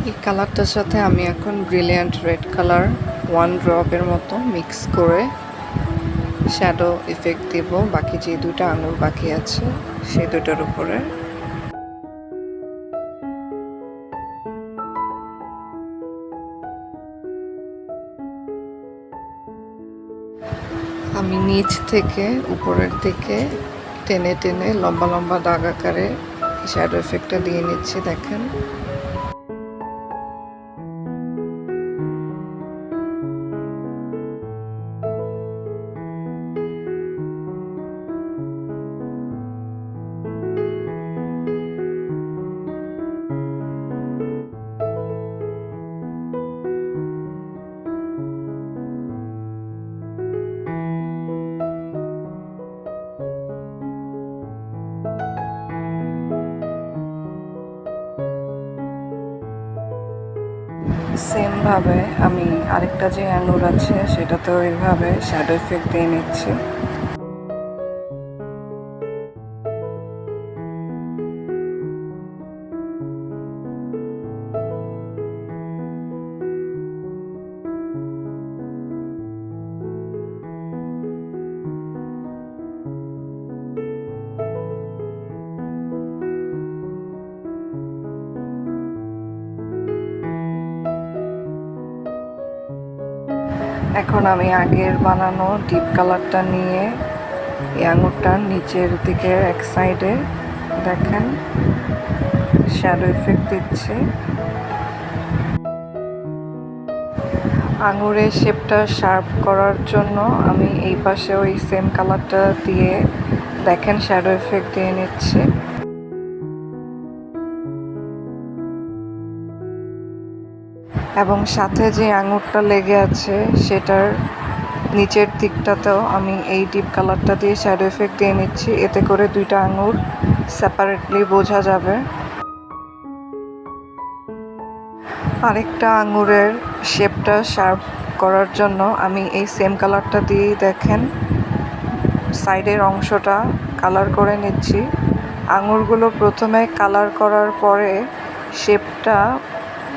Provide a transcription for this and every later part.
এই কালারটার সাথে আমি এখন ব্রিলিয়ান্ট রেড কালার 1 ড্রপের মতো মিক্স করে শ্যাডো ইফেক্ট দেব বাকি যে দুটো আঙুর বাকি আছে সেই দুটোর উপরে। আমি নিচ থেকে উপরের দিকে টেনে টেনে লম্বা লম্বা দাগ আকারে শ্যাডো এফেক্টটা দিয়ে নিচ্ছি, দেখেন। সেম ভাবে আমি আরেকটা যে আঙুর আছে সেটাতেও এইভাবে শ্যাডো এফেক্ট দিয়ে নিচ্ছি। এখন আমি আগের বানানো ডিপ কালারটা নিয়ে এই আঙুরটার নিচের দিকে এক সাইডে দেখেন শ্যাডো এফেক্ট দিচ্ছি। আঙুরের শেপটা শার্প করার জন্য আমি এই পাশে ওই সেম কালারটা দিয়ে দেখেন শ্যাডো এফেক্ট দিয়ে নিচ্ছি। এবং সাথে যে আঙুরটা লেগে আছে সেটার নিচের দিকটাতেও আমি এই ডিপ কালারটা দিয়ে শ্যাডো এফেক্ট দিয়ে নিচ্ছি, এতে করে দুইটা আঙুর সেপারেটলি বোঝা যাবে। আরেকটা আঙুরের শেপটা শার্প করার জন্য আমি এই সেম কালারটা দিয়েই দেখেন সাইডের অংশটা কালার করে নিচ্ছি। আঙুরগুলো প্রথমে কালার করার পরে শেপটা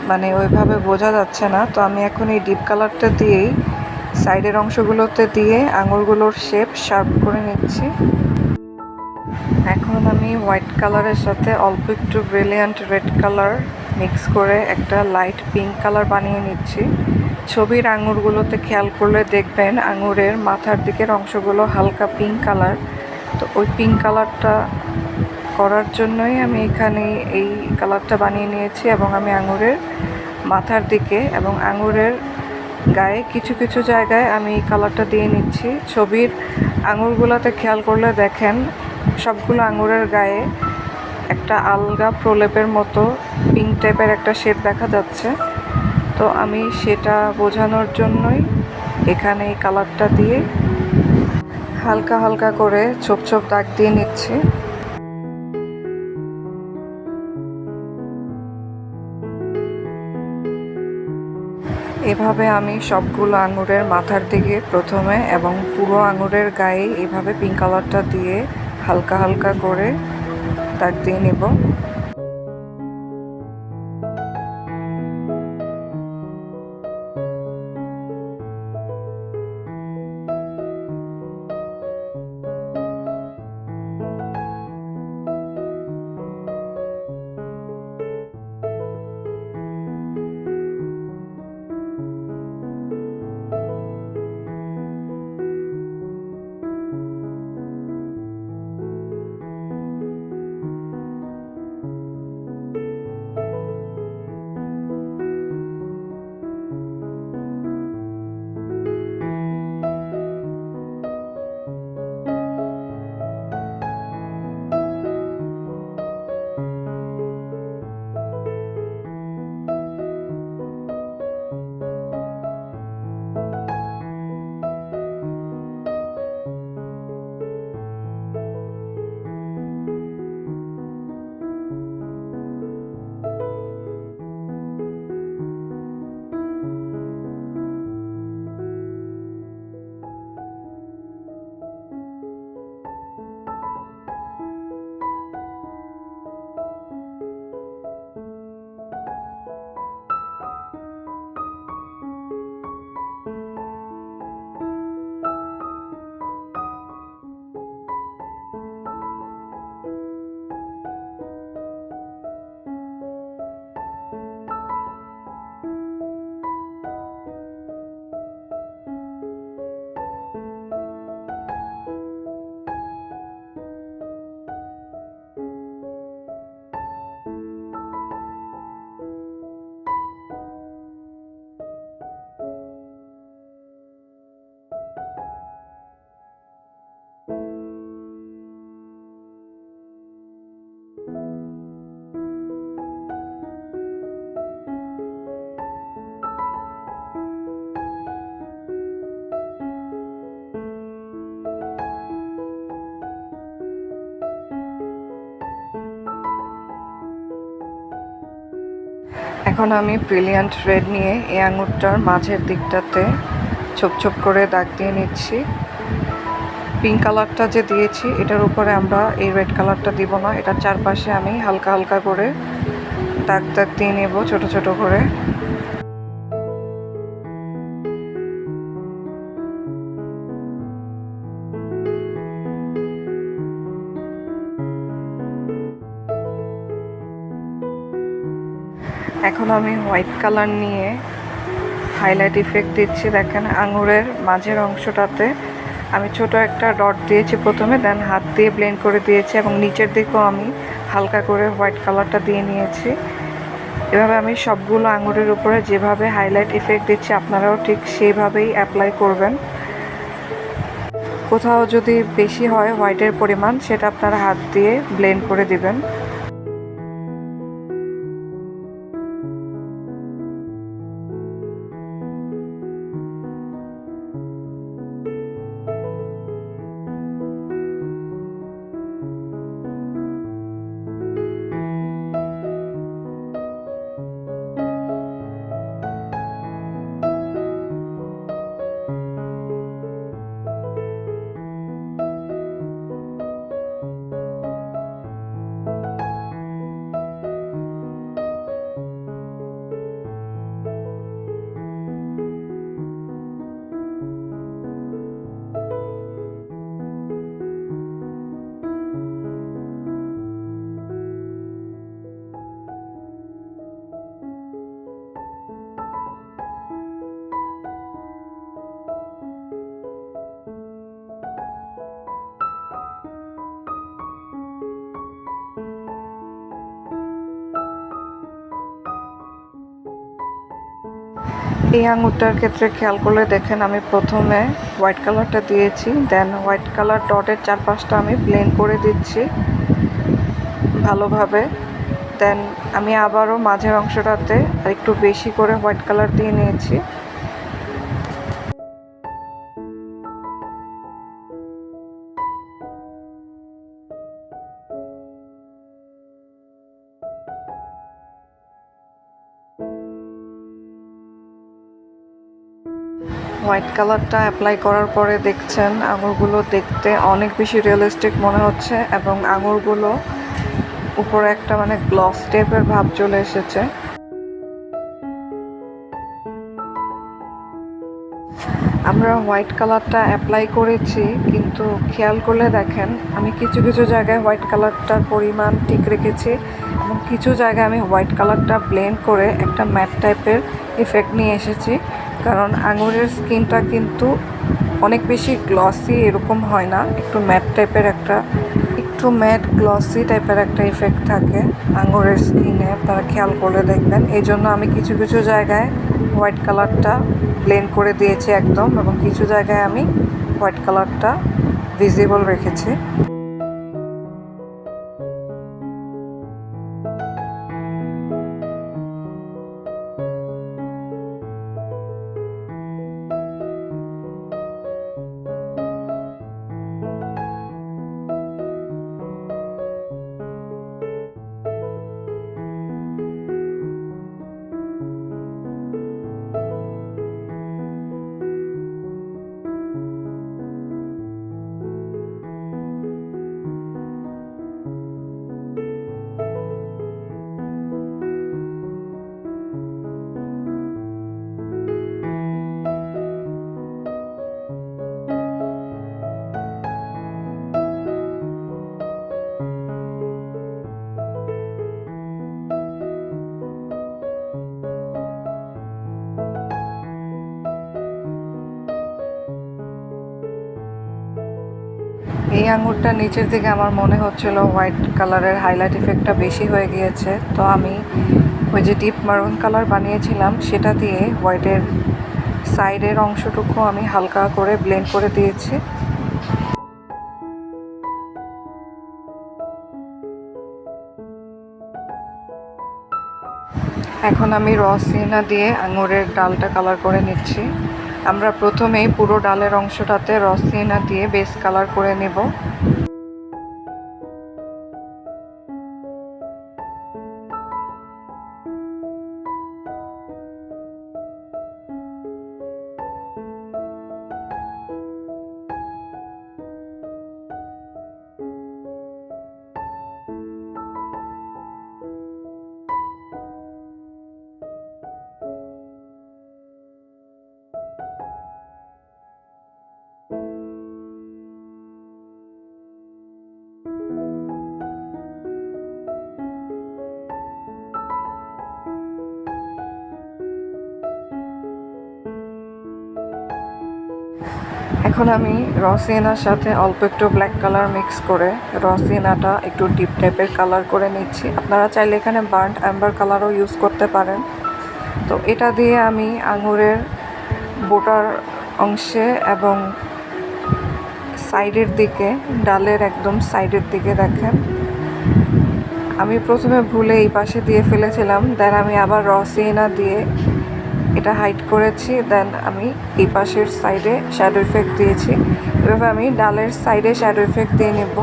মানে ওইভাবে বোঝা যাচ্ছে না, তো আমি এখন এই ডিপ কালারটা দিয়েই সাইডের অংশগুলোতে দিয়ে আঙুরগুলোর শেপ শার্প করে নিচ্ছি। এখন আমি হোয়াইট কালারের সাথে অল্প একটু ব্রিলিয়ান্ট রেড কালার মিক্স করে একটা লাইট পিঙ্ক কালার বানিয়ে নিচ্ছি। ছবির আঙুরগুলোতে খেয়াল করলে দেখবেন আঙুরের মাথার দিকের অংশগুলো হালকা পিঙ্ক কালার, তো ওই পিঙ্ক কালারটা করার জন্যই আমি এখানে এই কালারটা বানিয়ে নিয়েছি। এবং আমি আঙুরের মাথার দিকে এবং আঙুরের গায়ে কিছু কিছু জায়গায় আমি এই কালারটা দিয়ে নিচ্ছি। ছবির আঙুরগুলোতে খেয়াল করলে দেখেন সবগুলো আঙুরের গায়ে একটা আলগা প্রলেপের মতো পিঙ্ক টাইপের একটা শেড দেখা যাচ্ছে, তো আমি সেটা বোঝানোর জন্যই এখানে এই কালারটা দিয়ে হালকা হালকা করে ছোপ ছোপ দাগ দিয়ে নিচ্ছি। এভাবে আমি সবগুলো আঙুরের মাথার দিকে প্রথমে এবং পুরো আঙুরের গায়ে এভাবে পিঙ্ক কালারটা দিয়ে হালকা হালকা করে দাগ দিয়ে নেব। এখন আমি ব্রিলিয়ান্ট রেড নিয়ে এই আঙুরটার মাঝের দিকটাতে ছোপ ছোপ করে দাগ দিয়ে নিচ্ছি। পিঙ্ক কালারটা যে দিয়েছি এটার উপরে আমরা এই রেড কালারটা দিব না, এটার চারপাশে আমি হালকা হালকা করে দাগ দাগ দিয়ে নেব ছোট ছোট করে। এখন আমি হোয়াইট কালার নিয়ে হাইলাইট ইফেক্ট দিচ্ছি। দেখেন আঙুরের মাঝের অংশটাতে আমি ছোট একটা ডট দিয়েছি প্রথমে, দেন হাত দিয়ে ব্লেন্ড করে দিয়েছি এবং নিচের দিকেও আমি হালকা করে হোয়াইট কালারটা দিয়ে নিয়েছি। এভাবে আমি সবগুলো আঙুরের উপরে যেভাবে হাইলাইট ইফেক্ট দিচ্ছি আপনারাও ঠিক সেইভাবেই অ্যাপ্লাই করবেন। কোথাও যদি বেশি হয় হোয়াইটের পরিমাণ সেটা আপনারা হাত দিয়ে ব্লেন্ড করে দিবেন। এই আঙুরটার ক্ষেত্রে খেয়াল করলে দেখেন আমি প্রথমে হোয়াইট কালারটা দিয়েছি, দেন হোয়াইট কালার ডটের চারপাশটা আমি ব্লেন্ড করে দিচ্ছি ভালোভাবে। দেন আমি আবারও মাঝের অংশটাতে একটু বেশি করে হোয়াইট কালার দিয়ে নিয়েছি। হোয়াইট কালারটা অ্যাপ্লাই করার পরে দেখছেন আঙুরগুলো দেখতে অনেক বেশি রিয়েলিস্টিক মনে হচ্ছে এবং আঙুরগুলো উপরে একটা মানে গ্লস টাইপের ভাব চলে এসেছে। আমরা হোয়াইট কালারটা অ্যাপ্লাই করেছি, কিন্তু খেয়াল করলে দেখেন আমি কিছু কিছু জায়গায় হোয়াইট কালারটার পরিমাণ ঠিক রেখেছি এবং কিছু জায়গায় আমি হোয়াইট কালারটা ব্লেন্ড করে একটা ম্যাট টাইপের ইফেক্ট নিয়ে এসেছি। কারণ আঙুরের স্কিনটা কিন্তু অনেক বেশি গ্লসি এরকম হয় না, একটু ম্যাট টাইপের একটু ম্যাট গ্লসি টাইপের একটা ইফেক্ট থাকে আঙুরের স্কিনে, আপনারা খেয়াল করলে দেখবেন। এই জন্য আমি কিছু কিছু জায়গায় হোয়াইট কালারটা ব্লেন্ড করে দিয়েছি একদম, এবং কিছু জায়গায় আমি হোয়াইট কালারটা ভিজিবল রেখেছি। এই আঙুরটা নিচের দিকে আমার মনে হচ্ছিল হোয়াইট কালারের হাইলাইট ইফেক্টটা বেশি হয়ে গিয়েছে, তো আমি ওই যে ডিপ মারুন কালার বানিয়েছিলাম সেটা দিয়ে হোয়াইটের সাইডের অংশটুকু আমি হালকা করে ব্লেন্ড করে দিয়েছি। এখন আমি র সিনা দিয়ে আঙুরের ডালটা কালার করে নিচ্ছি। আমরা প্রথমেই পুরো ডালের অংশটাতে র সিনা দিয়ে বেস কালার করে নেব। এখন আমি র সিয়েনার সাথে অল্প একটু ব্ল্যাক কালার মিক্স করে র সিয়েনাটা একটু ডিপ টাইপের কালার করে নিচ্ছি। আপনারা চাইলে এখানে বার্ন্ট অ্যাম্বার কালারও ইউজ করতে পারেন। তো এটা দিয়ে আমি আঙুরের বোটার অংশে এবং সাইডের দিকে, ডালের একদম সাইডের দিকে দেখেন, আমি প্রথমে ভুলে এই পাশে দিয়ে ফেলেছিলাম, দেন আমি আবার র সিয়েনা দিয়ে এটা হাইড করেছি, দেন আমি এই পাশের সাইডে শ্যাডো ইফেক্ট দিয়েছি। এভাবে আমি ডালের সাইডে শ্যাডো ইফেক্ট দিয়ে নেব।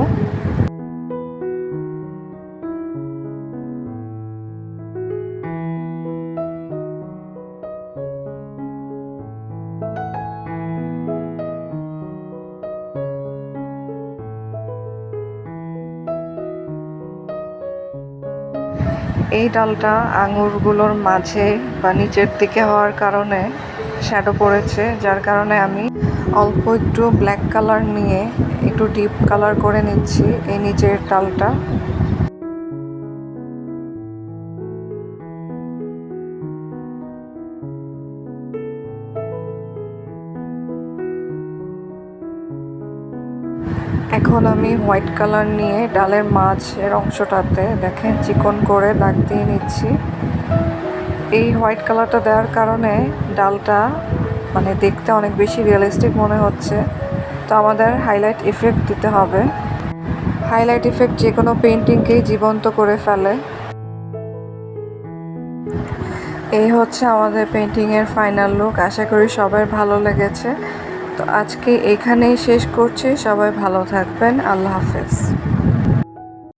এই ডালটা আঙুরগুলোর মাঝে বা নিচের দিকে হওয়ার কারণে শ্যাডো পড়েছে, যার কারণে আমি অল্প একটু ব্ল্যাক কালার নিয়ে একটু ডিপ কালার করে নিচ্ছি এই নিচের ডালটা। এখন আমি হোয়াইট কালার নিয়ে ডালের মাঝের অংশটাতে দেখেন চিকন করে দাগ দিয়ে নিচ্ছি। এই হোয়াইট কালারটা দেওয়ার কারণে ডালটা মানে দেখতে অনেক বেশি রিয়েলিস্টিক মনে হচ্ছে। তো আমাদের হাইলাইট ইফেক্ট দিতে হবে। হাইলাইট ইফেক্ট যে কোনো পেন্টিংকেই জীবন্ত করে ফেলে। এই হচ্ছে আমাদের পেন্টিংয়ের ফাইনাল লুক। আশা করি সবার ভালো লেগেছে। তো আজকে এখানেই শেষ করছি। সবাই ভালো থাকবেন। আল্লাহ হাফেজ।